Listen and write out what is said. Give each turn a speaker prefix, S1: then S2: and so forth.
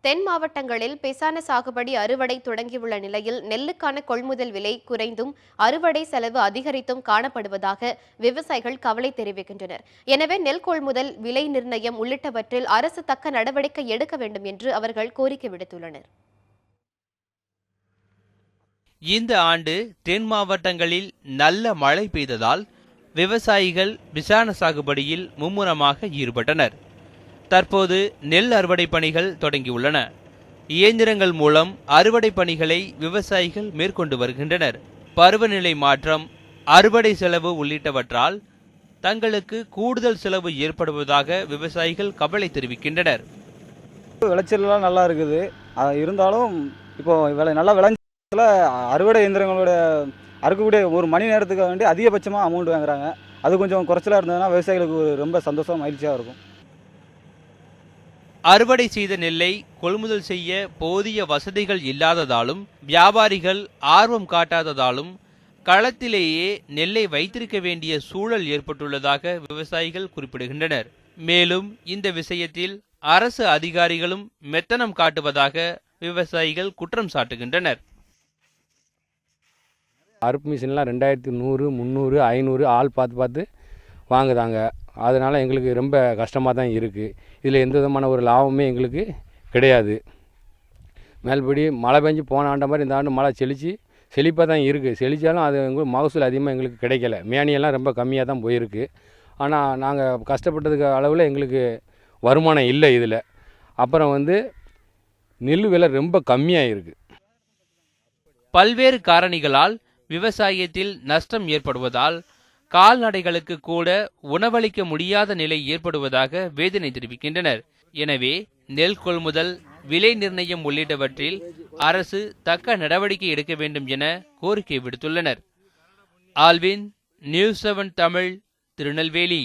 S1: தென் மாவட்டங்களில் பிசான சாகுபடி அறுவடை தொடங்கியுள்ள நிலையில் நெல்லுக்கான கொள்முதல் விலை குறைந்தும் அறுவடை செலவு அதிகரித்தும் காணப்படுவதாக விவசாயிகள் கவலை தெரிவிக்கின்றனர். எனவே நெல் கொள்முதல், விலை நிர்ணயம் உள்ளிட்டவற்றில் அரசு தக்க நடவடிக்கை எடுக்க வேண்டும் என்று அவர்கள் கோரிக்கை விடுத்துள்ளனர்.
S2: இந்த ஆண்டு தென் மாவட்டங்களில் நல்ல மழை பெய்ததால் விவசாயிகள் பிசான சாகுபடியில் மும்முரமாக ஈடுபட்டனர். தற்போது நெல் அறுவடை பணிகள் தொடங்கியுள்ளன. இயந்திரங்கள் மூலம் அறுவடை பணிகளை விவசாயிகள் மேற்கொண்டு வருகின்றனர். பருவநிலை மாற்றம், அறுவடை செலவு உள்ளிட்டவற்றால் தங்களுக்கு கூடுதல் செலவு ஏற்படுவதாக விவசாயிகள் கவலை தெரிவிக்கின்றனர்.
S3: விளைச்சல்லாம் நல்லா இருக்குது, இருந்தாலும் இப்போ நல்லா விளைஞ்சல அறுவடை இயந்திரங்களோட அறுக்கக்கூடிய ஒரு மணி நேரத்துக்கு வேண்டி அதிகபட்சமாக அமௌண்ட் வாங்குறாங்க. அது கொஞ்சம் குறைச்சலாக இருந்ததுன்னா விவசாயிகளுக்கு ரொம்ப சந்தோஷம், மகிழ்ச்சியாக இருக்கும்.
S2: அறுவடை செய்த நெல்லை கொள்முதல் செய்ய போதிய வசதிகள் இல்லாததாலும் வியாபாரிகள் ஆர்வம் காட்டாததாலும் களத்திலேயே நெல்லை வைத்திருக்க வேண்டிய சூழல் ஏற்பட்டுள்ளதாக விவசாயிகள் குறிப்பிடுகின்றனர். மேலும் இந்த விஷயத்தில் அரசு அதிகாரிகளும் மெத்தனம் காட்டுவதாக விவசாயிகள் குற்றம் சாட்டுகின்றனர்.
S4: அறுப்பு மிஷின்லாம் 2100, 300, 500 ஆள் பார்த்து வாங்குதாங்க. அதனால் எங்களுக்கு ரொம்ப கஷ்டமாக தான் இருக்குது. இதில் எந்த விதமான ஒரு லாபமே எங்களுக்கு கிடையாது. மேல்படி மழை பெஞ்சு போன ஆண்ட மாதிரி இந்த ஆண்டு மழை செழிப்பாக தான் இருக்குது. செழித்தாலும் அது எங்களுக்கு மகசூல் அதிகமாக எங்களுக்கு கிடைக்கல. மேனியெல்லாம் ரொம்ப கம்மியாக தான் போயிருக்கு. ஆனால் நாங்கள் கஷ்டப்பட்டதுக்கு அளவில் எங்களுக்கு வருமானம் இல்லை இதில். அப்புறம் நெல் விலை ரொம்ப கம்மியாக இருக்குது.
S2: பல்வேறு காரணிகளால் விவசாயத்தில் நஷ்டம் ஏற்படுவதால் கால்நடைகளுக்கு கூட உணவளிக்க முடியாத நிலை ஏற்படுவதாக வேதனை தெரிவிக்கின்றனர். எனவே நெல் கொள்முதல், விலை நிர்ணயம் உள்ளிட்டவற்றில் அரசு தக்க நடவடிக்கை எடுக்க வேண்டும் என கோரிக்கை விடுத்துள்ளனர். Alvin, news 7 Tamil, Tirunelveli.